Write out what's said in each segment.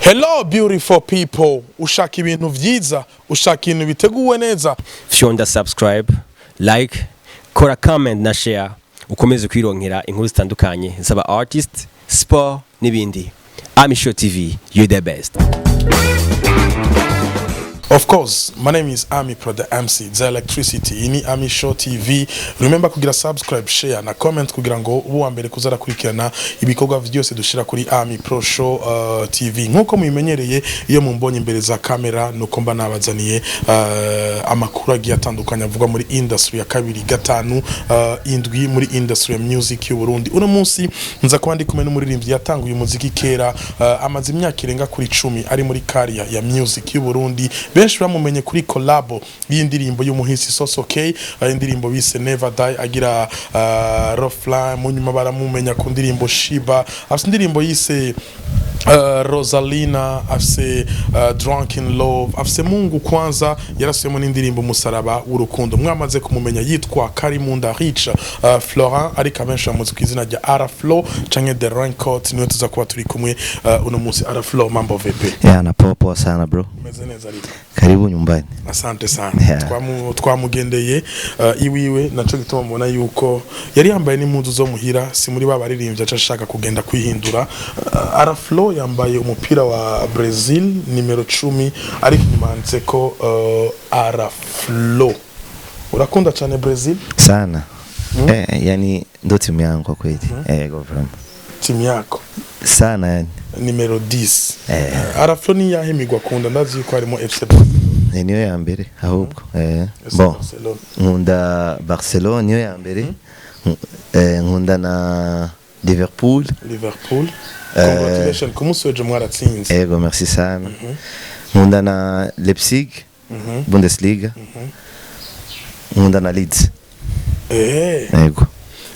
Hello beautiful people, ushaka ibintu vyiza, ushaka ibintu biteguwe neza. Fyonda subscribe, like, kora comment na share, ukomeze kwironkera inkuru zitandukanye z'aba artist, sport n'ibindi. Amiproofficial TV, you the best. Of course, my name is Ami Pro the MC, the electricity. Ini Amiproofficial TV. Remember kugira subscribe, share na comment kugira ngo uwa mbere kuzara kurikirana ibikorwa byose dushira kuri Amiproofficial TV. Nkuko muyimenyereye iyo mumbonye imbere za kamera nuko mba nabazaniye amakuru agiye atandukanye avuga muri industry ya kabiri gatanu indwi muri industry ya music y'u Burundi. Uno munsi nza kuba ndi kumwe n'umuririmbyi yatanguye umuziki kera amaze imyaka irenga kuri 10 ari muri career ya music y'u Burundi. Benshi bamumenye kuri collabo y'indirimbo y'umuhisi Soso K, indirimbo bise Never Die agira Rofla, munyuma baramumenya ku ndirimbo Shiba, afite indirimbo yise Rosalina, afise Drunk in Love, afise Mungu Kwanza, yarasuyemo n'indirimbo Musaraba w'urukundo. Mwamaze kumumenya yitwa Karimunda Rich Florent, ari kamenshi amuzi ku izina rya Araflo canke The Raincoat. Niwe tuza kuba turi kumwe uno munsi. Araflo, mambo vipi? Na popo sana bro. Umeze neza ariko? Karibu nyumbani. Asante sana. Twamugendeye iwiwe, naco gituma mbona yuko yari yambaye n'impuzu zo muhira, si muri babaririmbye acashaka kugenda kwihindura. Araflo yambaye umupira wa Brazil nimero 10 ariko nyumanze ko Araflo. Urakunda cyane Brazil? Sana. Yani ndo timu yangu kwa kweli. Go from. Timu yako? Sana yani. Nimero 10. Araflo ni yahe migwa kunda, ndazi yuko harimo FC niyo ya mbere ahubwo. Bon. Nkunda Barcelona niyo ya mbere. Nkunda na Liverpool. Congratulations, kumusoje mwaratsinze. Ego, merci sana. Nkunda na Leipzig, Bundesliga. Nkunda na Leeds. Ego.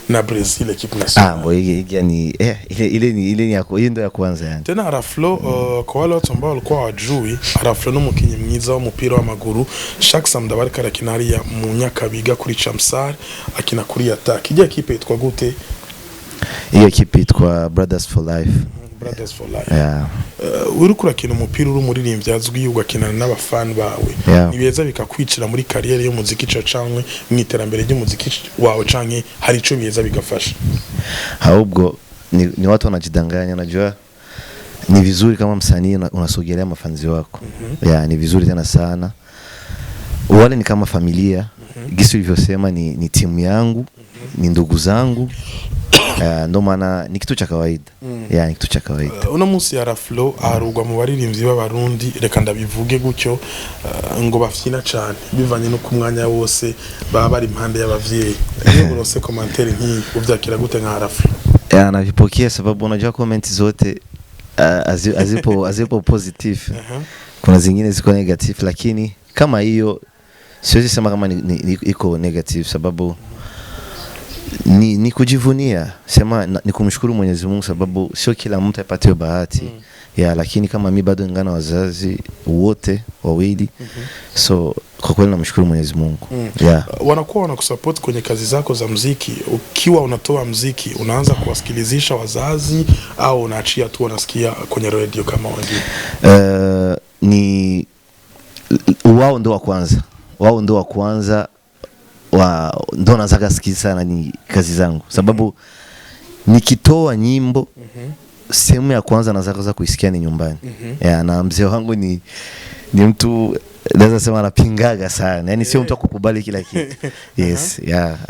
Na Brazil equipe nationale. Bo yani ile ni yako ndo ya kwanza yani. Tena Araflo kwa wale watu ambao walikuwa wajui, Araflo n'umukinyi mwiza w'umupira w'amaguru. Chaque samedi barika rakinariya mu Nyakabiga kuri Chamsar, akina kuri Attack. Ije equipe yitwa gute? Iyo equipe yitwa Brothers for Life. Brothers for Life. Uri kurakina umupira uri umuririmbyi azwi ugakinana n'abafan bawe. Nibeza bikakwicira muri career y'umuziki canke mu iterambere ry'umuziki wawe canke hari ico biyeza bigafasha. Ahubwo ni watu wanajidanganya, najua ni vizuri kama msanii unasogelea mafanzi wako. Ni vizuri tena sana. Wale ni kama familia. Gisi ulivyosema ni timu yangu, ni ndugu zangu. Ndo maana ni kitu cha kawaida. Ni kitu cha kawaida. Uno munsi Araflo arugwa mu baririmbyi b'abarundi, reka ndabivuge gutyo ngo bafyina cyane bivanye no kumwanya wose baba bari impande y'abavyeyi. Iyo urose commentaire nk'iyi uvyakira gute nka Araflo? Navipokea sababu unajua comment zote azipo positive. Kuna zingine ziko negative, lakini kama hiyo siwezi sema kama iko negative sababu ni kujivunia, sema ni kumshukuru Mwenyezi Mungu sababu sio kila mtu apatiwe bahati. Lakini kama mimi bado ngana wazazi wote wawili. So kwa kweli namshukuru Mwenyezi Mungu. Wanakuwa wanakusupport kwenye kazi zako za muziki. Ukiwa unatoa muziki unaanza kuwasikilizisha wazazi au unaachia tu wanasikia kwenye radio kama wengine? Ni wao ndo wa kwanza. Ndo naanza kusikia sana ni kazi zangu sababu nikitoa nyimbo sehemu ya kwanza naanza kuisikia ni nyumbani. Na mzee wangu ni mtu naweza sema anapingaga sana, yani sio mtu akukubali kila kitu.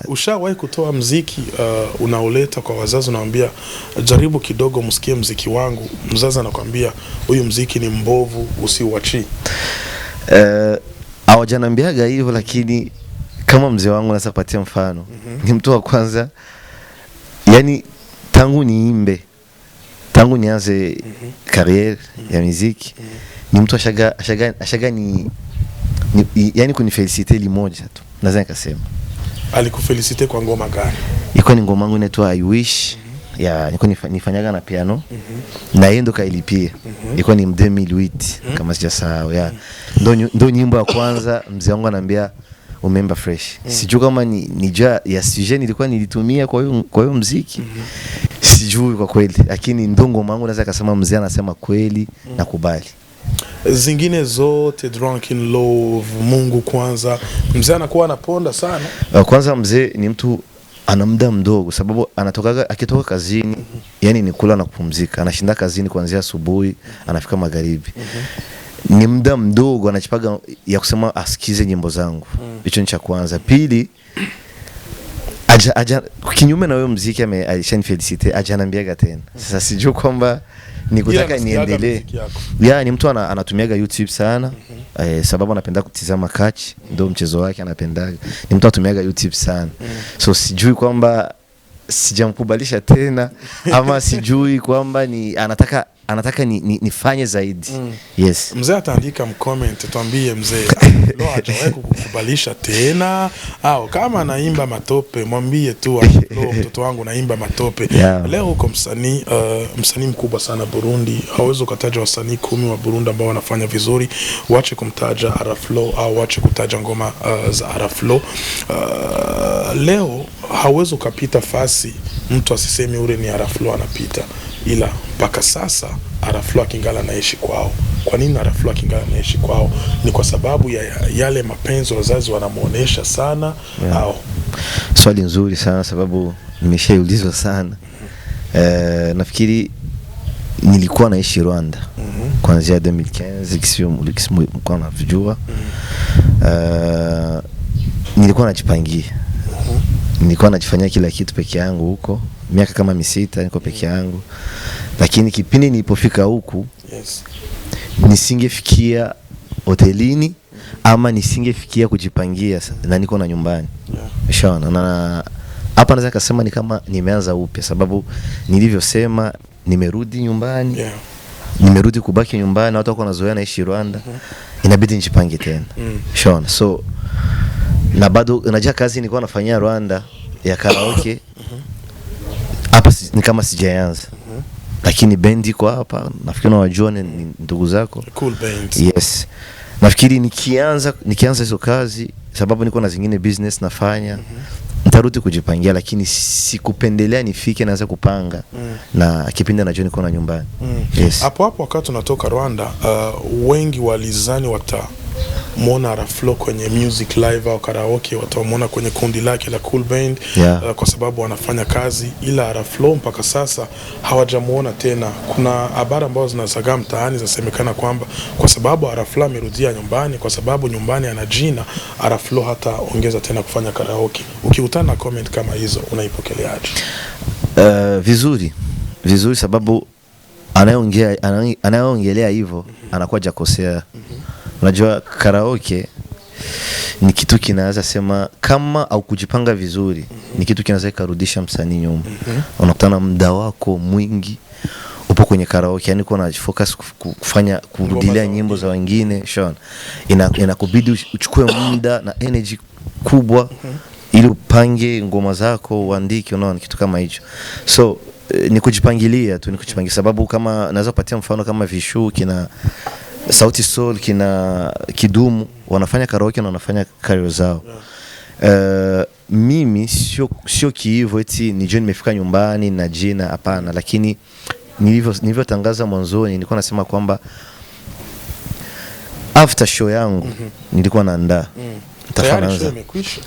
Ushawahi kutoa muziki unaoleta kwa wazazi, unawaambia jaribu kidogo msikie muziki wangu, mzazi anakuambia huyu muziki ni mbovu usiuachi? Hawajanambiaga hivyo, lakini kama mzee wangu naweza kupatia mfano. Ni mtu wa kwanza yani tangu nianze career ya muziki. Ni mtu ashaga ni yani kunifelicite limoja tu. Naweza nikasema. Alikufelicite kwa ngoma gani? Iko ni ngoma yangu inaitwa I Wish. Niko nifanyaga na piano. Na yeye ndo kailipia. Iko ni 2008 kama sijasahau. Ndo nyimbo ya kwanza mzee wangu ananiambia umemba fresh. Sijui kama ni ya sujet nilikuwa nilitumia kwa hiyo muziki. sijui kwa kweli, lakini ndongo mangu naweza kusema mzee anasema kweli na kubali. Zingine zote drunk in love, Mungu kwanza, mzee anakuwa anaponda sana. Kwanza mzee ni mtu ana muda mdogo, sababu akitoka kazini yani ni kula na kupumzika. Anashinda kazini kuanzia asubuhi anafika magharibi. Ni muda mdogo anachipaga ya kusema asikize nyimbo zangu. Hicho ni cha kwanza. Pili, aja kinyume na wewe muziki alishanifelicite, ananiambiaga tena. Sasa sijui kwamba nikutaka niendelee. Ni mtu anatumiaga YouTube sana. Sababu anapenda kutizama catch, ndio mchezo wake anapendaga. Ni mtu anatumiaga YouTube sana. So sijui kwamba sijamkubalisha tena ama sijui kwamba anataka nifanye zaidi. Yes. Mzee ataandika mcomment tuambie mzee leo hajawahi kukubalisha tena, au kama anaimba matope mwambie tu mtoto wangu naimba matope. Leo uko msanii mkubwa sana Burundi, hauwezi kutaja wasanii 10 wa Burundi ambao wanafanya vizuri, waache kumtaja Araflo au waache kutaja ngoma za Araflo. Leo hauwezi kupita fasi mtu asiseme ule ni Araflo anapita, ila mpaka sasa Araflo akingala naishi kwao. Kwa nini Araflo akingala naishi kwao? Ni kwa sababu ya yale mapenzi wazazi wanamuonesha sana. Au swali nzuri sana, sababu nimeshaulizwa sana. Nafikiri nilikuwa naishi Rwanda kuanzia 2015, kisio mlikuwa mnavijua. Nilikuwa najipangia. Nilikuwa najifanyia kila kitu peke yangu huko. Miaka kama 6 niko peke yangu. Lakini kipindi nilipofika huku, nisingefikia hotelini ama nisingefikia kujipangia na niko na nyumbani. Ushaona? Na hapa naweza kusema ni kama nimeanza upya, sababu nilivyosema nimerudi nyumbani. Nimerudi kubaki nyumbani, watu wako wanazoea naishi Rwanda. Inabidi nijipange tena. Ushaona? So na bado unajua kazi nilikuwa nafanyia Rwanda ya karaoke. Hapa ni kama sijaanza. Lakini bendi kwa hapa nafikiri unawajua ni ndugu zako. Cool bands. Yes. Nafikiri nikianza hizo kazi, sababu niko na zingine business nafanya. Nitarudi kujipangia, lakini sikupendelea nifike naanza kupanga na kipindi najua niko na nyumbani. Yes. Hapo wakati tunatoka Rwanda, wengi walizani muona Araflo kwenye music live au karaoke, watamuona kwenye kundi lake la Cool Band. Kwa sababu wanafanya kazi, ila Araflo mpaka sasa hawajamuona tena. Kuna habari ambazo zinazagaa mtaani zasemekana kwamba kwa sababu Araflo amerudia nyumbani, kwa sababu nyumbani ana jina, Araflo hata ongeza tena kufanya karaoke. Ukikutana na comment kama hizo unaipokeleaje? Vizuri, sababu anayeongelea hivyo anakuwa jakosea. Unajua karaoke ni kitu kinaweza sema kama au kujipanga vizuri, ni kitu kinaweza kurudisha msanii nyuma. Unakutana muda wako mwingi upo kwenye karaoke, yani uko na focus kufanya kurudilia nyimbo za wengine. Shona inakubidi uchukue muda na energy kubwa ili upange ngoma zako, uandike, unaona kitu kama hicho. So ni kujipangilia tu, sababu kama naweza kupatia mfano kama Vishu kina Sauti Sol kina Kidumu wanafanya karaoke na wanafanya career zao. Mimi sio kiivo eti nijue nimefika nyumbani na jina, hapana. Lakini nilivyotangaza mwanzoni nilikuwa nasema kwamba after show yangu nilikuwa naandaa tayari.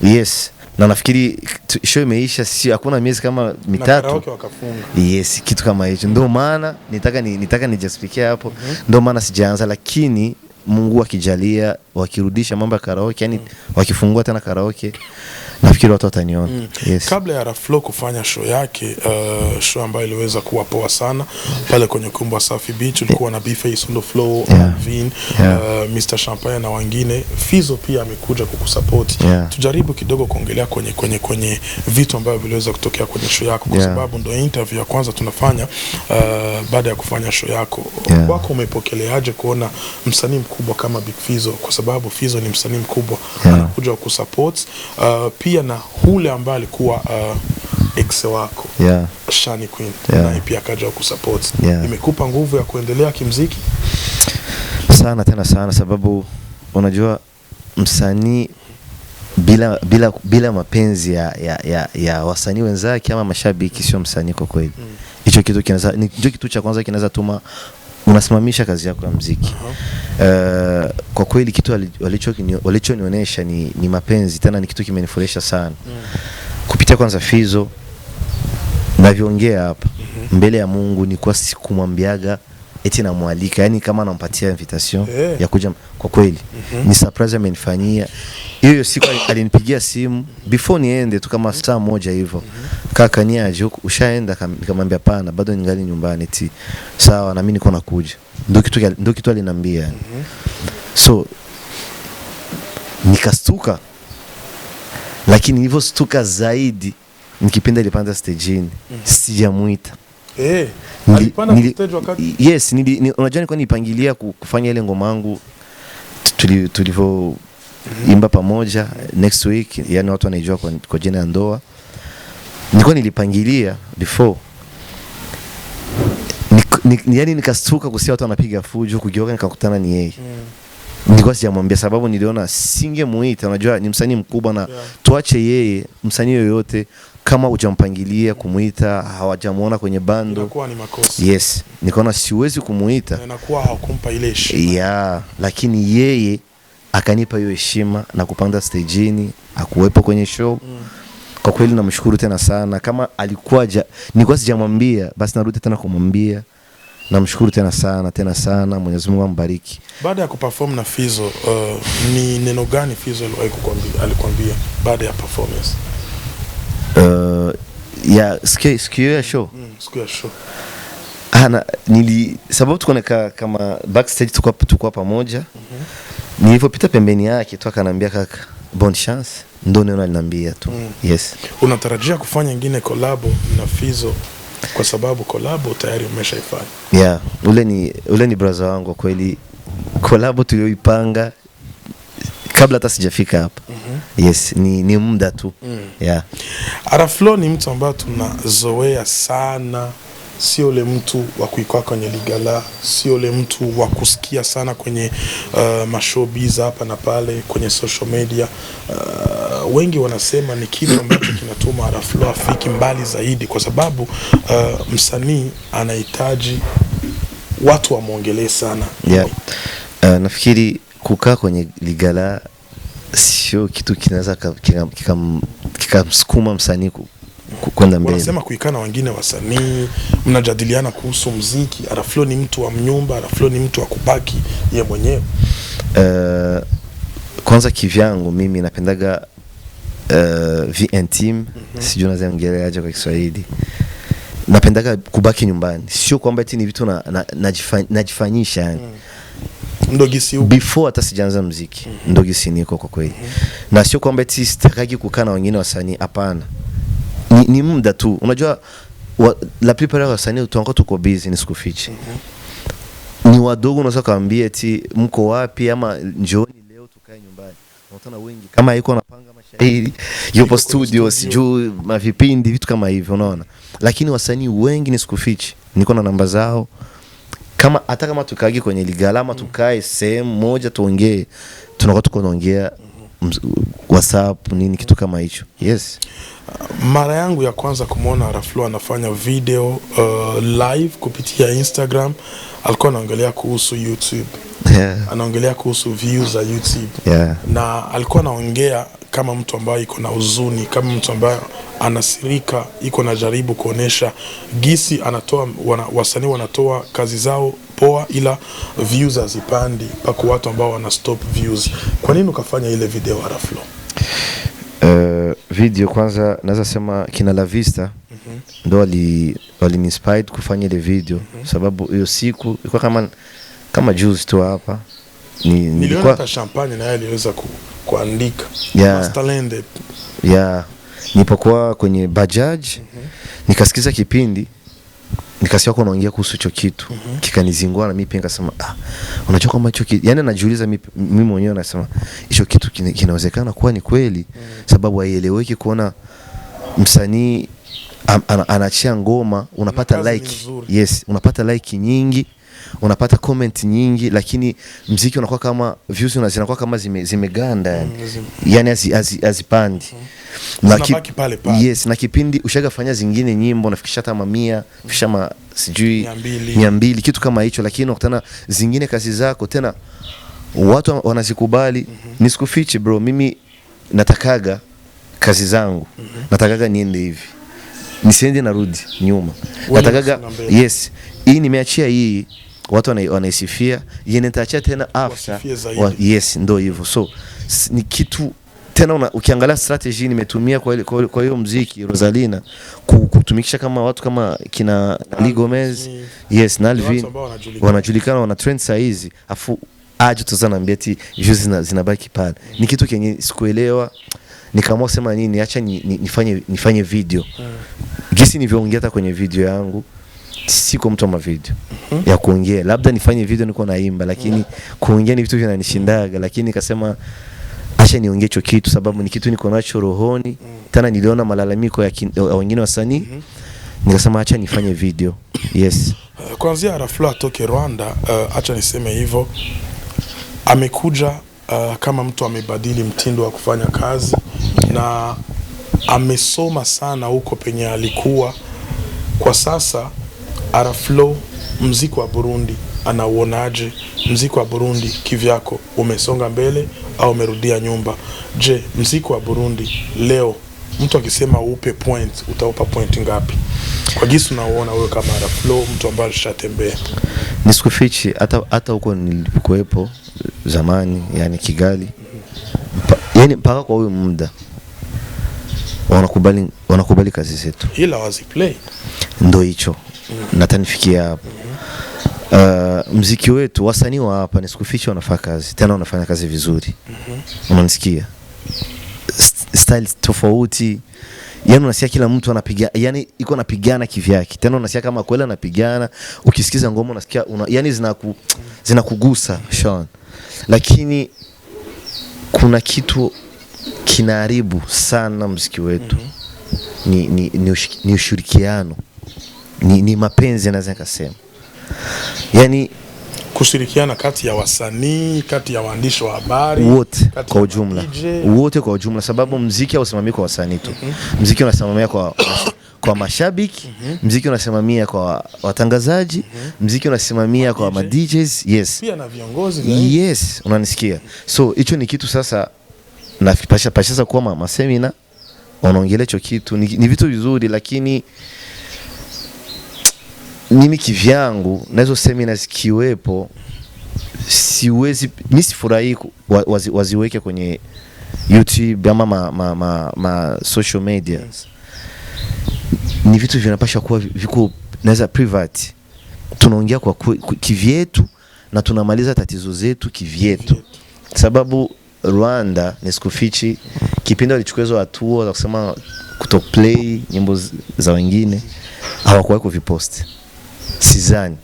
Yes. Na nafikiri show imeisha, si hakuna miezi kama 3 karaoke wakafunga. Yes, kitu kama hicho. Ndio maana nitaka nijaspikia hapo. Ndio maana sijaanza, lakini Mungu akijalia wakirudisha mambo ya karaoke, yani wakifungua tena karaoke, nafikiri watu wataniona. Yes. Kabla ya Araflo kufanya show yake, show ambayo iliweza kuwa poa sana pale kwenye ukumbi wa Safi Beach, ulikuwa na B-Face, Undo Flow, Vin, Mr. Champagne na wengine. Fizzo pia amekuja kukusupport. Tujaribu kidogo kuongelea kwenye vitu ambavyo viliweza kutokea kwenye show yako, kwa sababu ndio interview ya kwanza tunafanya baada ya kufanya show yako. Kwako umepokeleaje kuona msanii mkubwa kama Big Fizzo, kwa sababu Fizzo ni msanii mkubwa, anakuja kukusupport, pia na hule ambaye alikuwa ex wako Shani Queen naye pia akaja kusupport. Imekupa nguvu ya kuendelea kimuziki sana, sababu unajua msanii bila mapenzi ya wasanii wenzake ama mashabiki sio msanii kwa kweli. Hicho kitu kinaweza ndio kitu cha kwanza kinaweza tuma unasimamisha kazi yako ya muziki. Kwa kweli kitu walichonionyesha ni mapenzi, tena ni kitu kimenifurahisha sana. Kupitia kwanza Fizzo navyoongea hapa mbele ya Mungu, ni kwa sikumwambiaga eti namwalika, yani kama nampatia invitation ya kuja. Kwa kweli ni surprise amenifanyia. Hiyo siku alinipigia simu before niende tu kama saa moja hivyo. Kaka niaje ushaenda? Nikamwambia pana, bado ningali nyumbani. Eti sawa, na mimi niko nakuja. Ndio kitu aliniambia. So nikastuka, lakini hivyo stuka zaidi nikipenda ilipanda stage-ni. Sijamuita. Alipanda stage wakati? Yes, unajua nilikuwa nipangilia kufanya ile ngoma yangu tulivyo imba pamoja next week, yani watu wanaijua kwa jina ya Ndoa. Nilikuwa nilipangilia before. Yani nikastuka kusikia watu wanapiga fujo, kugeuka nikakutana ni yeye. Nilikuwa sijamwambia sababu niliona singemuita. Unajua ni msanii mkubwa na tuache yeye, msanii yoyote kama hujampangilia kumuita, hawajamuona kwenye bando, inakuwa ni makosa. Yes, nikaona siwezi kumuita, inakuwa hakumpa ile heshima. Yeah, lakini yeye akanipa hiyo heshima na kupanda stage-ni, akuwepo kwenye show. Kwa kweli namshukuru tena sana. Kama alikuwa nilikuwa sijamwambia, basi narudi tena kumwambia. Namshukuru tena sana, Mwenyezi Mungu ambariki. Baada ya kuperform na Fizzo, ni neno gani Fizzo alikwambia baada ya performance? Ya siku ya show. Siku ya show. Sababu tuko kama backstage tukua pamoja. Nilipopita pembeni yake tu akanambia, kaka, bonne chance. Ndio neno aliniambia tu. Yes. Unatarajia kufanya nyingine collab na Fizzo kwa sababu collab tayari umeshaifanya? Yeah, ule ni brother wangu kweli. Collab tulioipanga kabla hata sijafika hapa. Yes, ni muda tu. Yeah. Araflo ni mtu ambaye tunazoea sana. Sio ule mtu wa kuikaa kwenye ligala, sio ule mtu wa kusikia sana kwenye mashowbiz hapa na pale kwenye social media. Wengi wanasema ni kitu ambacho kinatuma Araflo afiki mbali zaidi, kwa sababu msanii anahitaji watu wamuongelee sana. Yeah. Nafikiri kukaa kwenye ligala sio kitu kinaweza kikamsukuma msanii kwenda mbele. Wanasema kuikaa na wengine wasanii, mnajadiliana kuhusu muziki. Araflo ni mtu wa mnyumba, Araflo ni mtu wa kubaki yeye mwenyewe. Kwanza kivyangu mimi napendaga vie intime. Sijui naweza ngeleaje kwa Kiswahili. Napendaga kubaki nyumbani. Sio kwamba eti ni vitu najifanyisha yani. Ndogisi before hata sijaanza muziki. Ndogisi niko kwa kweli. Na sio kwamba eti sitakagi kukaa na wengine wasanii, hapana. Ni muda tu. Unajua la plupart ya wasanii tuko busy, ni sikufichi. Ni wadogo unaweza kaambia eti mko wapi ama njooni leo tukae nyumbani. Unaona wengi kama yuko anapanga mashairi, yupo studio, sijui mavipindi, vitu kama hivyo, unaona. Lakini wasanii wengi ni sikufichi. Niko na namba zao. Hata kama tukaagi kwenye ligala ama tukae sehemu moja tuongee, tunakuwa tunaongea WhatsApp nini, kitu kama hicho. Yes. Mara yangu ya kwanza kumuona Araflo anafanya video live kupitia Instagram, alikuwa anaongelea kuhusu YouTube. Anaongelea kuhusu views za YouTube. Na alikuwa anaongea kama mtu ambaye iko na huzuni, kama mtu ambaye anasirika, iko na jaribu kuonesha gisi anatoa wasanii wanatoa kazi zao poa, ila views hazipandi pako watu ambao wana stop views. Kwa nini ukafanya ile video Araflo? Video kwanza naweza sema kina La Vista ndo wali-inspired kufanya ile video. Sababu hiyo siku ilikuwa kama juice tu hapa. Niliona hata champagne na yeye aliweza kuandika. Masterland. Yeah. Nipokuwa kwenye bajaj, nikasikiza kipindi, nikasikia kwa naongea kuhusu hicho kitu. Kikanizingua na mimi pia nikasema, unajua kama hicho kitu, yani najiuliza mimi mwenyewe nasema hicho kitu kinawezekana kuwa ni kweli, sababu haieleweki kuona msanii anachia ngoma unapata like. Yes, unapata like nyingi, unapata comment nyingi lakini muziki unakuwa kama views zinakuwa kama zimeganda yani azipandi yes na kipindi ushagafanya zingine nyimbo nafikisha hata 100 kisha sijui 200 kitu kama hicho lakini unakutana zingine kazi zako tena watu wanazikubali nisikufiche bro mimi natakaga kazi zangu natakaga niende hivi nisiende narudi nyuma natakaga yes hii nimeachia hii watu wanaisifia yeye nitaachia tena after yes ndo hivyo so ni kitu tena ukiangalia strategy nimetumia kwa hiyo muziki Rosalina kutumikisha kama watu kama kina Ali Gomez yes na Alvin wanajulikana wana trend saa hizi afu aje tuzanaambia eti views zinabaki pale ni kitu kenye sikuelewa nikaamua sema nini acha nifanye video gisi nilivyoongea hata kwenye video yangu siko mtu wa video ya kuongea labda nifanye video niko naimba lakini kuongea ni vitu vinanishindaga lakini nikasema acha niongee hicho kitu sababu ni kitu niko nacho rohoni tena niliona malalamiko ya wengine wasanii nikasema acha nifanye video yes kuanzia Araflo atoke Rwanda acha niseme hivyo amekuja kama mtu amebadili mtindo wa kufanya kazi na amesoma sana huko penye alikuwa kwa sasa Araflo muziki wa Burundi anauonaje muziki wa Burundi kivyako umesonga mbele au umerudia nyumba je muziki wa Burundi leo mtu akisema upe point utaupa point ngapi kwa gisi unaona wewe kama Araflo mtu ambaye alishatembea nisikufichi hata huko nilipokuepo zamani yani Kigali yani mpaka kwa huyo muda wanakubali kazi zetu ila waziplay ndo hicho natanifikia hapo muziki wetu wasanii wa hapa nisikufichi wanafanya kazi tena wanafanya kazi vizuri unanisikia style tofauti yani unasikia kila mtu anapiga yani iko anapigana kivyake tena unasikia kama kweli anapigana ukisikiza ngoma unasikia yani zinakugusa Sean lakini kuna kitu kinaharibu sana muziki wetu ni ushirikiano ni mapenzi naweza kusema yani kushirikiana kati ya wasanii kati ya waandishi wa habari wote kwa ujumla sababu muziki hausimamii kwa wasanii tu muziki unasimamia kwa mashabiki muziki unasimamia kwa watangazaji muziki unasimamia kwa ma DJs yes pia na viongozi yes unanisikia so hicho ni kitu sasa napasha kuwa masemina wanaongelea hicho kitu ni vitu vizuri lakini mimi kivyangu na hizo seminars kiwepo siwezi mimi sifurahi waziweke kwenye YouTube ama ma social media ni vitu vinapaswa kuwa viko naweza private tunaongea kwa kivyetu na tunamaliza tatizo zetu kivyetu sababu Rwanda nisikufichi kipindi walichukua hatua za kusema kutoplay nyimbo za wengine hawakuwahi kuvipost sizani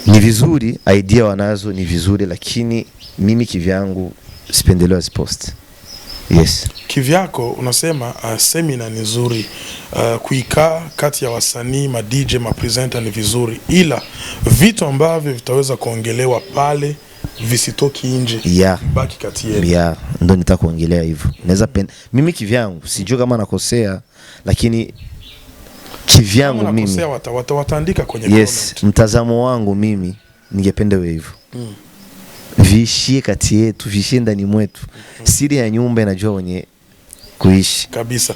ni vizuri idea wanazo ni vizuri lakini mimi kivyangu sipendelea zipost yes kivyako unasema seminar ni nzuri kuikaa kati ya wasanii ma DJ ma presenter ni vizuri ila vitu ambavyo vitaweza kuongelewa pale visitoki nje baki kati yetu ndo nitakuongelea hivyo naweza mimi kivyangu sijui kama nakosea lakini kivyangu mimi wataandika kwenye comment mtazamo wangu mimi ningependa wewe hivyo viishie kati yetu viishie ndani mwetu siri ya nyumba inajua wenye kuishi kabisa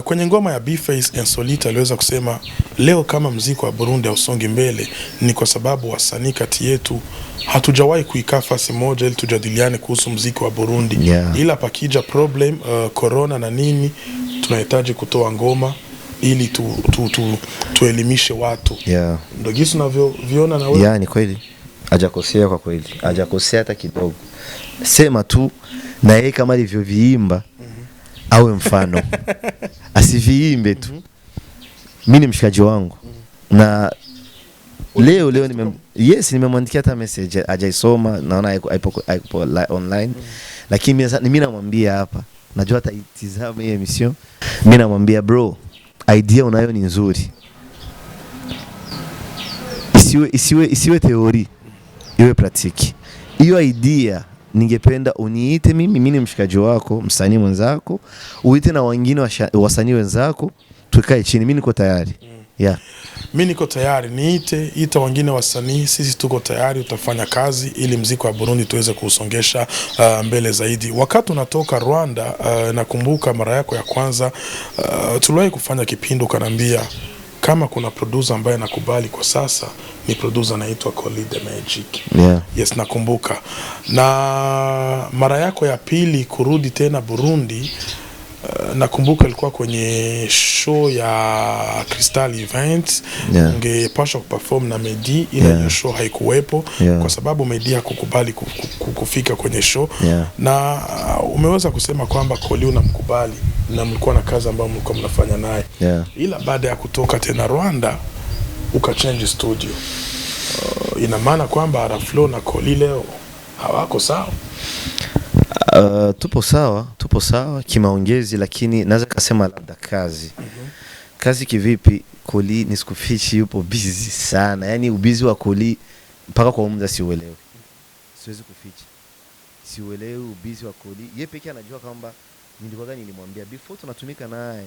kwenye ngoma ya B-Face and Solita aliweza kusema leo kama muziki wa Burundi hausongi mbele ni kwa sababu wasanii kati yetu hatujawahi kuikaa fasi moja ili tujadiliane kuhusu muziki wa Burundi ila pakija problem corona na nini tunahitaji kutoa ngoma ili tuelimishe watu ndio gisi unavyoviona na wewe ni kweli hajakosea kwa kweli hajakosea hata kidogo sema tu na yeye kama alivyoviimba awe mfano asiviimbe tu mimi ni mshikaji wangu na leo nimemwandikia hata message hajaisoma naona ipo online lakini mimi namwambia hapa najua ataitizama hii emission mimi namwambia bro idea unayo ni nzuri isiwe theory, iwe praktiki. Hiyo idea ningependa uniite mimi ni mshikaji wako, msanii mwenzako, uite na wengine wasanii wenzako, tukae chini, mimi niko tayari. Yeah. Mimi niko tayari, ita wengine wasanii, sisi tuko tayari, utafanya kazi ili muziki wa Burundi tuweze kuusongesha mbele zaidi. Wakati unatoka Rwanda, nakumbuka mara yako ya kwanza tuliwahi kufanya kipindi ukaniambia kama kuna producer ambaye nakubali kwa sasa ni producer anaitwa Kuri the Magic. Yeah. Yes, nakumbuka. Na mara yako ya pili kurudi tena Burundi, nakumbuka ilikuwa kwenye show ya Crystal Events. Yeah. Ungepaswa kuperform na Medi, ile show haikuwepo kwa sababu Medi hakukubali kufika kwenye show. Yeah. Na umeweza kusema kwamba Kuri unamkubali na mlikuwa na kazi ambayo mlikuwa mnafanya naye. Yeah. Ila baada ya kutoka tena Rwanda ukachange studio. Ina maana kwamba Araflo na Kuri leo hawako sawa? Tupo sawa kimaongezi, lakini naweza kusema labda kazi. Kazi kivipi? Kuri nisikufichi yupo busy sana. Yani ubizi wa Kuri mpaka kwa muda siuelewi. Siwezi kuficha. Siuelewi ubizi wa Kuri. Yeye pekee anajua kwamba nilimwambia before tunatumika naye.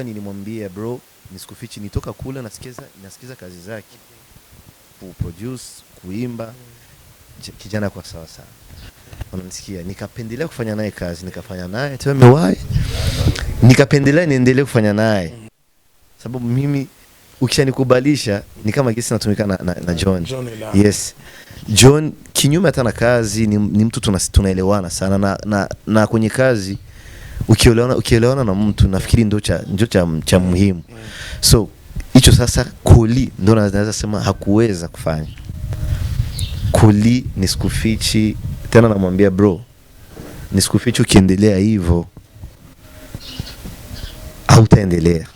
Nilimwambia bro, nisikufichi, nitoka kule nasikiza kazi zake. Produce, kuimba, kijana kwa sawa sana. Unanisikia? Nikapendelea kufanya naye kazi, nikafanya naye tumewahi. Nikapendelea niendelee kufanya naye. Sababu mimi ukishanikubalisha ni kama gesi natumika na John. Yes. John kinyume hata na kazi ni mtu tunaelewana sana na kwenye kazi ukielewana na mtu nafikiri ndio cha muhimu. So hicho sasa Kuri ndio naweza sema hakuweza kufanya. Kuri nisikufichi tena, namwambia bro, nisikufichi, ukiendelea hivyo hautaendelea.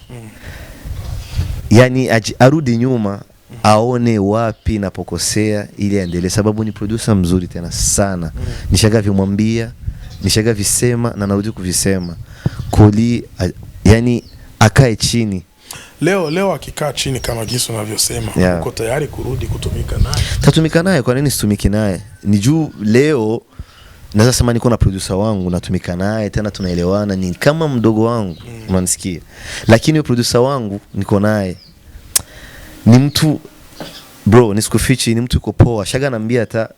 Yani arudi nyuma aone wapi napokosea ili aendelee, sababu ni producer mzuri tena sana. Nishagavimwambia, nishagavisema na narudi kuvisema. Kuri yani akae chini. Leo akikaa chini kama Giso unavyosema, uko tayari kurudi kutumika naye? Tatumika naye, kwa nini situmiki naye? Ni juu leo naweza sema niko na producer wangu natumika naye tena tunaelewana, ni kama mdogo wangu, unanisikia? Lakini yule producer wangu niko naye ni mtu bro, nisikufichi, ni mtu yuko poa. Shaga ananiambia hata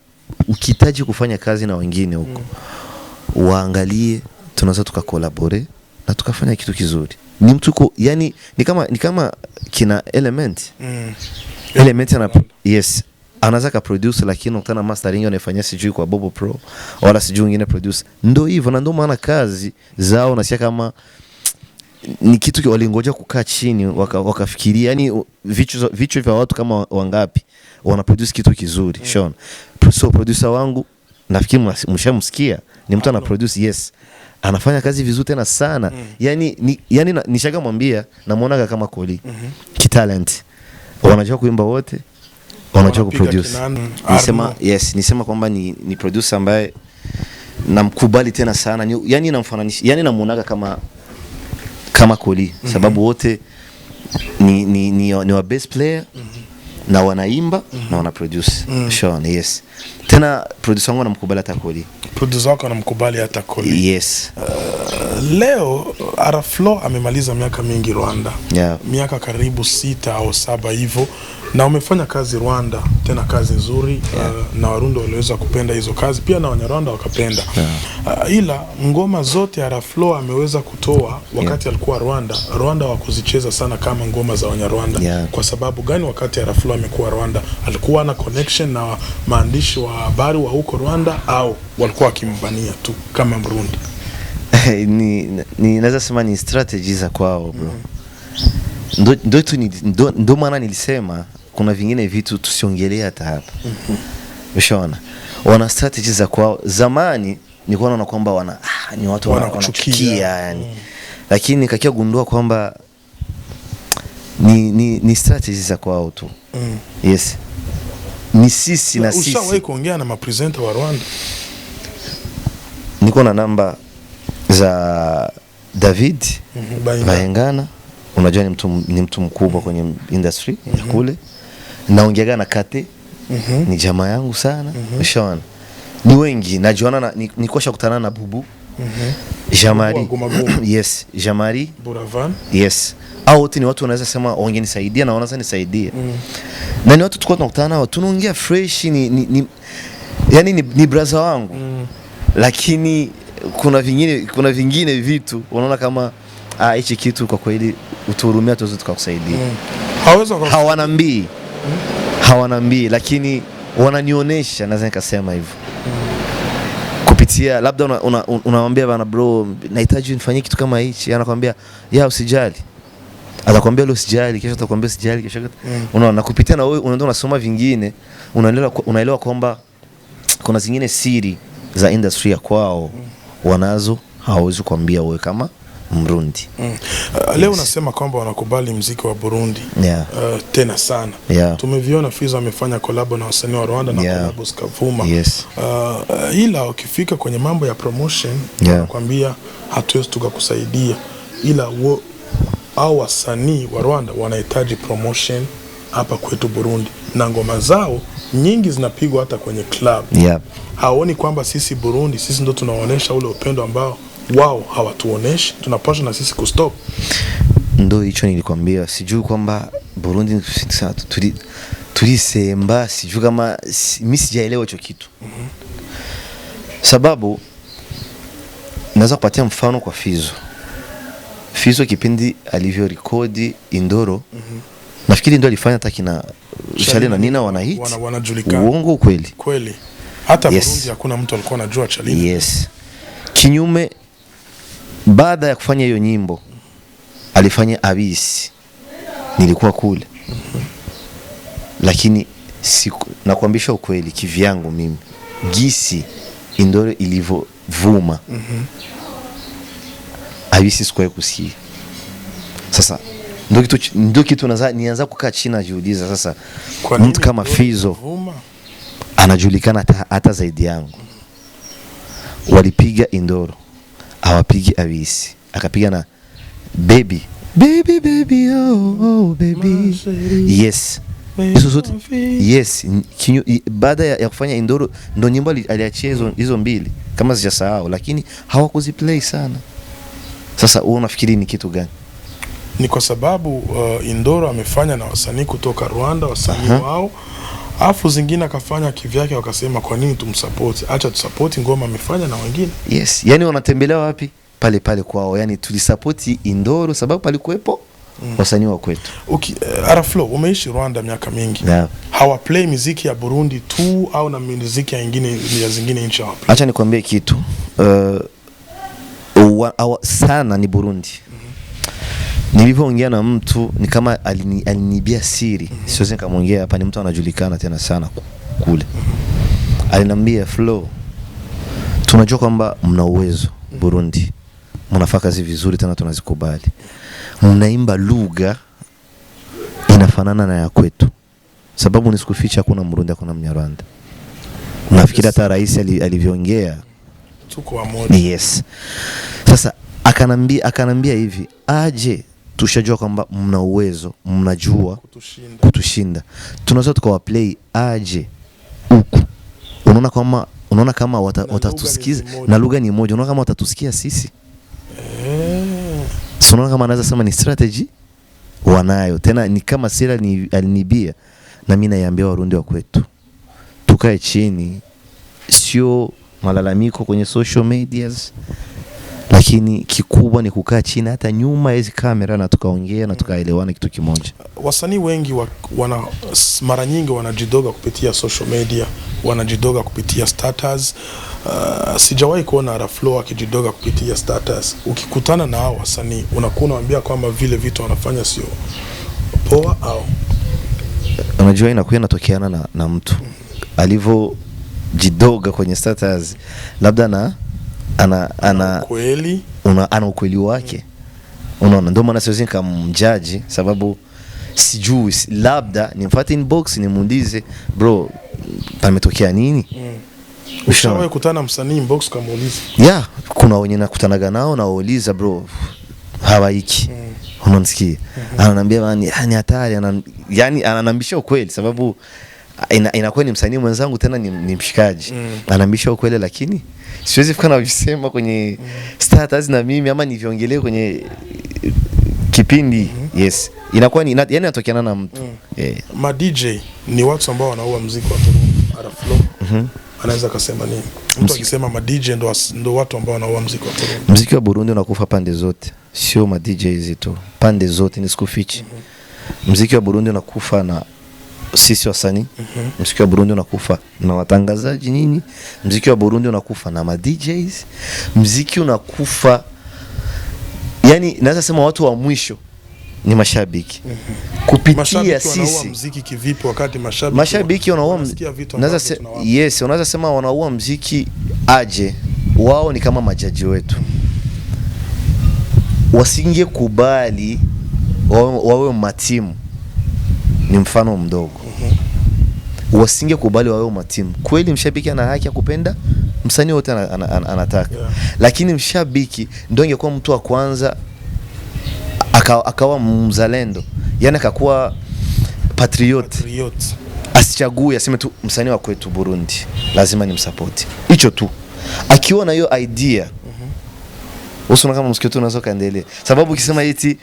ukihitaji kufanya kazi na wengine huko waangalie, tunaweza tukacollaborate na tukafanya kitu kizuri. Ni mtu yani ni kama kina element. Element yes, anaweza ka produce, lakini ukitana mastering anafanya sijui kwa Bobo Pro wala sijui wengine produce. Ndio hivyo, na ndio maana kazi zao nasikia kama ni kitu walingoja kukaa chini wakafikiria, yani vichwa vya watu kama wangapi wana produce kitu kizuri. Sean, so producer wangu nafikiri mshamsikia, ni mtu ana produce, yes, anafanya kazi vizuri tena sana. Yani nishagamwambia namuonaga kama Kuri kitalent, wanajua kuimba wote, wanajua kuproduce. Nisema kwamba ni producer ambaye namkubali tena sana. Yani namfananisha, yani namuonaga kama Kuri, sababu wote ni wa best player na wanaimba na wana produce. Sean, yes. Tena producer wangu namkubali hata Kuri. Producer wako anamkubali hata Kuri. Yes. Leo Araflo amemaliza miaka mingi Rwanda. Yeah. Miaka karibu 6 au 7 hivyo, na umefanya kazi Rwanda, tena kazi nzuri. Na Warundi waliweza kupenda hizo kazi, pia na Wanyarwanda wakapenda. Ila ngoma zote Araflo ameweza kutoa wakati alikuwa Rwanda wakuzicheza sana kama ngoma za Wanyarwanda. Kwa sababu gani? Wakati Araflo amekuwa Rwanda alikuwa na connection na maandishi wa habari wa huko Rwanda, au walikuwa wakimbania tu kama Burundi? Naweza sema ni strategies za kwao bro. Ndo maana nilisema kuna vingine vitu tusiongelea hata hapa. Ushaona? Wana strategies za kwao. Zamani nilikuwa naona kwamba ni watu wanachukia yani. Lakini nikakia gundua kwamba ni strategies za kwao tu. Yes. Ni sisi na sisi. Ushawahi kuongea na mapresenter wa Rwanda? Niko na namba za David Bahengana, unajua ni mtu mkubwa kwenye industry kule. naongeaga na Kate ni jamaa yangu sana ushaona ni wengi najuana nikosha kutana na Bubu Jamari yes Jamari Buravan yes au wote ni watu wanaweza sema wangenisaidia na wanaweza nisaidia na ni watu tulikuwa tunakutana nao tunaongea fresh yani ni brother wangu lakini kuna vingine vitu unaona kama hichi kitu kwa kweli utuhurumia tuweze tukakusaidia hawanambii lakini wananionyesha naweza nikasema hivyo kupitia labda unamwambia bana bro nahitaji unifanyie kitu kama hichi anakuambia ya usijali atakwambia leo usijali kesho atakwambia usijali kesho unaona kupitia na wewe unaenda unasoma vingine unaelewa kwamba kuna zingine siri za industry ya kwao wanazo hawezi kuambia wewe kama Mrundi. Leo unasema kwamba wanakubali muziki wa Burundi tena sana. Tumeviona Fizzo amefanya collab na wasanii wa Rwanda na collab zikavuma. Ila ukifika kwenye mambo ya promotion wanakuambia hatuwezi tukakusaidia, ila au wasanii wa Rwanda wanahitaji promotion hapa kwetu Burundi na ngoma zao nyingi zinapigwa hata kwenye club. Haoni kwamba sisi Burundi sisi ndo tunaonesha ule upendo ambao wao hawatuoneshi, tunapaswa na sisi kustop. Ndo hicho nilikwambia, sijui kwamba Burundi tulisemba, sijui kama mimi sijaelewa hicho kitu. Sababu naweza kupatia mfano kwa Fizzo kipindi alivyo rekodi Indoro, nafikiri ndo alifanya hata kina Chaine na Nina wanahit. Wanajulikana. Uongo kweli? Kweli. Hata Burundi hakuna mtu alikuwa anajua Chaine. Kinyume baada ya kufanya hiyo nyimbo alifanya Abisi, nilikuwa kule lakini nakwambisha ukweli kivyangu mimi gisi Indoro ilivovuma Abisi sikuwahi kusikia. Sasa ndio kitu nianza kukaa chini najiuliza sasa mtu kama Fizzo anajulikana hata zaidi yangu. Walipiga Indoro, awapigi Abisi, akapiga na baby oh baby. Yes. Yes, baada ya kufanya Indoro ndo nyimbo aliachia hizo mbili kama sijasahau, lakini hawakuziplay sana. Sasa unafikiri ni kitu gani? Ni kwa sababu Indoro amefanya na wasanii kutoka Rwanda, wasanii wao, afu zingine akafanya kivyake, wakasema kwa nini tumsupport, acha tusupport ngoma amefanya na wengine. Yes, yani wanatembelea wapi? Pale kwao, yani tulisupport Indoro sababu palikuwepo wasanii wa kwetu. Araflo, umeishi Rwanda miaka mingi. Hawa play muziki ya Burundi tu au na muziki ya zingine nchi hapo? Acha nikwambie kitu. Sana ni Burundi. Nilipoongea na mtu ni kama alinibia siri. Siwezi nikamwongea hapa, ni mtu anajulikana tena sana kule. Aliniambia Flo, tunajua kwamba mna uwezo Burundi. Mnafanya kazi vizuri tena tunazikubali. Mnaimba lugha inafanana na ya kwetu. Sababu nisikuficha hakuna Mrundi hakuna Mnyarwanda. Nafikiri hata rais alivyoongea tuko pamoja. Yes. Sasa akanambia hivi, aje tushajua kwamba mna uwezo, mnajua kutushinda. Tunaweza tukawa play aje huku. Unaona kama watatusikiza na lugha ni moja. Unaona kama watatusikia sisi? Unaona kama anaweza sema ni strategy wanayo. Tena ni kama sira alinibia na mimi naiambia Warundi wa kwetu. Tukae chini, sio malalamiko kwenye social medias, lakini kikubwa ni kukaa chini hata nyuma hizi kamera na tukaongea na tukaelewana kitu kimoja. Wasanii wengi mara nyingi wanajidoga kupitia social media, wanajidoga kupitia status. Sijawahi kuona Araflo akijidoga kupitia status. Ukikutana na hao wasanii unakuwa unaambia kwamba vile vitu wanafanya sio poa au unajua inakuwa inatokeana na mtu alivyo jidoga kwenye status, labda ana kweli ana ukweli wake. Unaona, ndio maana siwezi nikamjaji sababu sijui, labda nimfuate inbox nimuulize bro pametokea nini. Ushawahi kutana msanii inbox kamuuliza? Kuna wenye nakutanaga nao na wauliza bro hawaiki. unanisikia ananiambia bani ni hatari yani ananiambia ukweli sababu inakuwa ni msanii mwenzangu tena ni mshikaji ananiambia ukweli lakini siwezi fika na kusema kwenye status na mimi ama niviongelee kwenye kipindi yes inakuwa ni yani inatokeana na mtu ma DJ ni watu ambao wanaua muziki wa Araflo anaweza kusema nini mtu akisema ma DJ ndo watu ambao wanaua muziki wa Burundi muziki wa Burundi unakufa pande zote sio ma DJs tu pande zote nisikufichi muziki wa Burundi unakufa na sisi wasanii muziki wa Burundi unakufa na watangazaji nini muziki wa Burundi unakufa na ma DJs muziki unakufa yani naweza sema watu wa mwisho ni mashabiki kupitia sisi wanaua muziki kivipi wakati mashabiki wanaua yes unaweza sema wanaua muziki aje wao ni kama majaji wetu wasinge kubali wawe matimu ni mfano mdogo wasinge kubali wawe matimu kweli mshabiki ana haki ya kupenda msanii wote anataka lakini mshabiki ndio ingekuwa mtu wa kwanza akawa mzalendo yani akakuwa patriot asichague aseme tu msanii wa kwetu Burundi lazima nimsupport hicho tu akiona hiyo idea usona kama msikio tu unaweza kaendelea sababu ukisema eti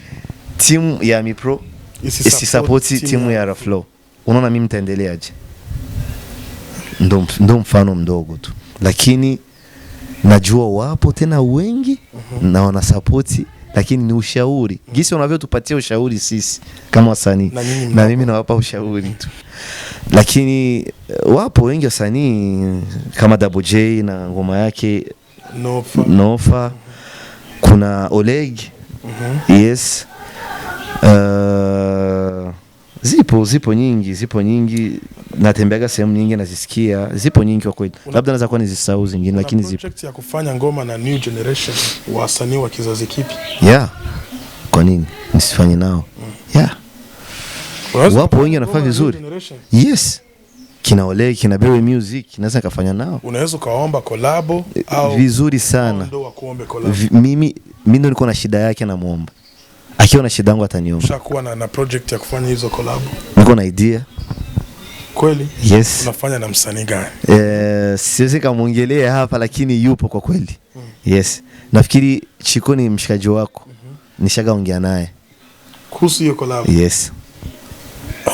timu ya Amipro isisupport timu ya Araflo unaona mimi nitaendeleaje ndo mfano mdogo tu lakini najua wapo tena wengi na wana support lakini ni ushauri gisi unavyotupatia ushauri sisi kama wasanii na mimi nawapa ushauri tu lakini wapo wengi wasanii kama Double J na ngoma yake Nofa kuna Oleg yes zipo nyingi natembeaga sehemu nyingi nazisikia zipo nyingi kwa kweli labda naweza kuwa nizisahau zingine lakini zipo project ya kufanya ngoma na new generation wasanii wa kizazi kipi kwa nini nisifanye nao wapo wengi wanafanya vizuri yes kina Ole kina Bewe Music naweza kufanya nao unaweza kaomba collab au vizuri sana ndo wakuombe collab mimi ndo niko na shida yake na muomba akiwa na shida yangu ataniomba ushakuwa na project ya kufanya hizo collab niko na idea kweli yes unafanya na msanii gani siwezi kumuongelea hapa lakini yupo kwa kweli yes nafikiri Chiko ni mshikaji wako nishagaongea naye kuhusu hiyo collab yes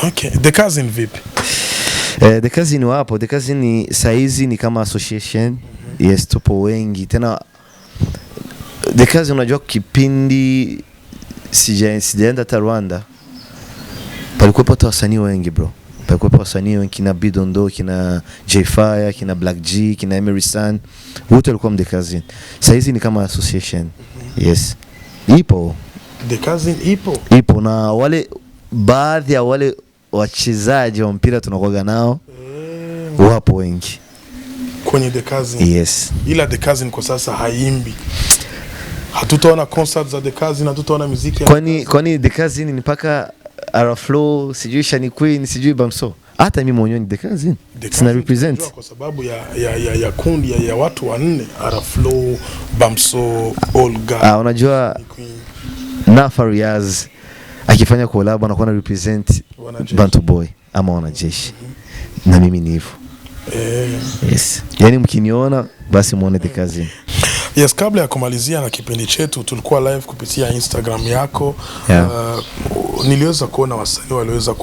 okay the cousin vipi the cousin wapo the cousin ni saizi ni kama association yes tupo wengi tena the cousin unajua kipindi sijaenda ta Rwanda palikuwa watu wasanii wengi bro palikuwa wasanii wengi kina Bidondo kina J-Fire kina Black G kina Emery San wote walikuwa the cousin saizi ni kama association yes ipo the cousin ipo na wale baadhi ya wale wachezaji wa mpira tunakoga nao wapo wengi kwenye the cousin yes ila the cousin kwa sasa haimbi hatutaona concerts za the cousin hatutaona muziki kwani the cousin ni paka Araflo sijui Shani Queen sijui Bamso hata mimi mwenyewe ni the cousin sina represent kwa sababu ya kundi ya watu wanne Araflo Bamso Olga unajua na Fariaz akifanya collab anakuwa na represent Bantu Boy ama wanajeshi na mimi ni hivyo yes yani mkiniona basi muone the cousin yes kabla ya kumalizia na kipindi chetu tulikuwa live kupitia Instagram yako niliweza kuona wasanii waliweza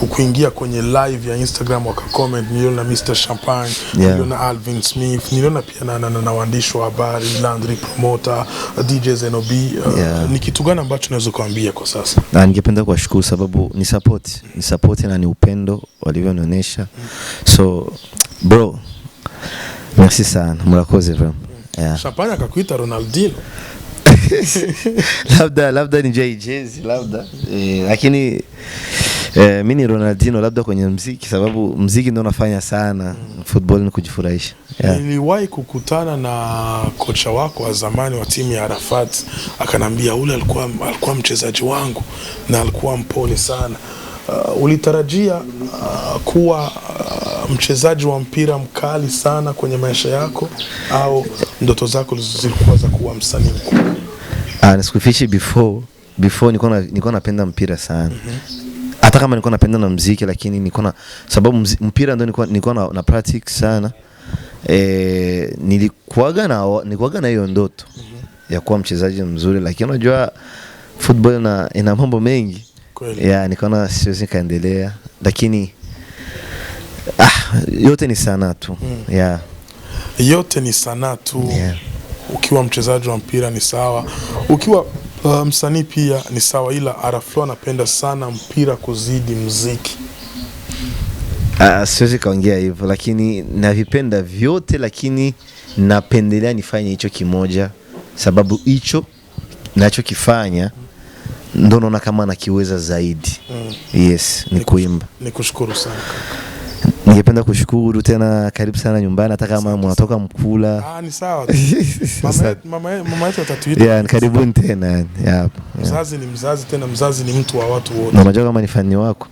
kuingia kwenye live ya Instagram wakacomment niliona Mr Champagne niliona Alvin Smith niliona pia na waandishi wa habari Landry Promoter DJ Zenobi ni kitu gani ambacho unaweza kuambia kwa sasa na ningependa kuwashukuru sababu ni support na ni upendo walivyonionyesha so bro merci sana murakoze bro Champagne akakuita Ronaldinho labda ni jezi labda lakini mimi ni Ronaldinho labda kwenye muziki sababu muziki ndio nafanya sana football ni kujifurahisha niliwahi kukutana na kocha wako wa zamani wa timu ya Arafat akanambia ule alikuwa mchezaji wangu na alikuwa mpole sana ulitarajia kuwa mchezaji wa mpira mkali sana kwenye maisha yako au ndoto zako zilikuwa za kuwa msanii mkubwa nisikufichi before before nilikuwa napenda mpira sana. Hata kama nilikuwa napenda na muziki, lakini nilikuwa sababu mpira ndio nilikuwa na practice sana. Nilikuwa na hiyo ndoto ya kuwa mchezaji mzuri, lakini unajua football ina mambo mengi. Nikaona siwezi kaendelea, lakini yote ni sanaa tu. Yote ni sanaa tu. Ukiwa mchezaji wa mpira ni sawa, ukiwa msanii pia ni sawa, ila Araflo anapenda sana mpira kuzidi muziki. Siwezi kaongea hivyo, lakini navipenda vyote, lakini napendelea nifanye hicho kimoja, sababu hicho nachokifanya ndo naona kama nakiweza zaidi. Yes, ni kuimba. Nikushukuru sana kaka. Ningependa kushukuru tena, karibu sana nyumbani, hata kama mnatoka mkula. Ni sawa. Mama yetu atatuita. Karibuni tena. Mzazi ni mzazi, tena mzazi ni mtu wa watu wote. Unajua kama ni fani wako?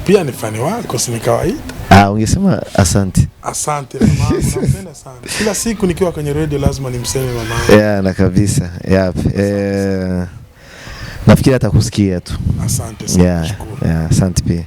Pia ni fani wako, si ni kawaida. Ungesema asante. Asante mama, napenda sana. Kila siku nikiwa kwenye radio lazima nimseme mama. Na kabisa. Nafikiri atakusikia tu. Asante sana. Asante pia.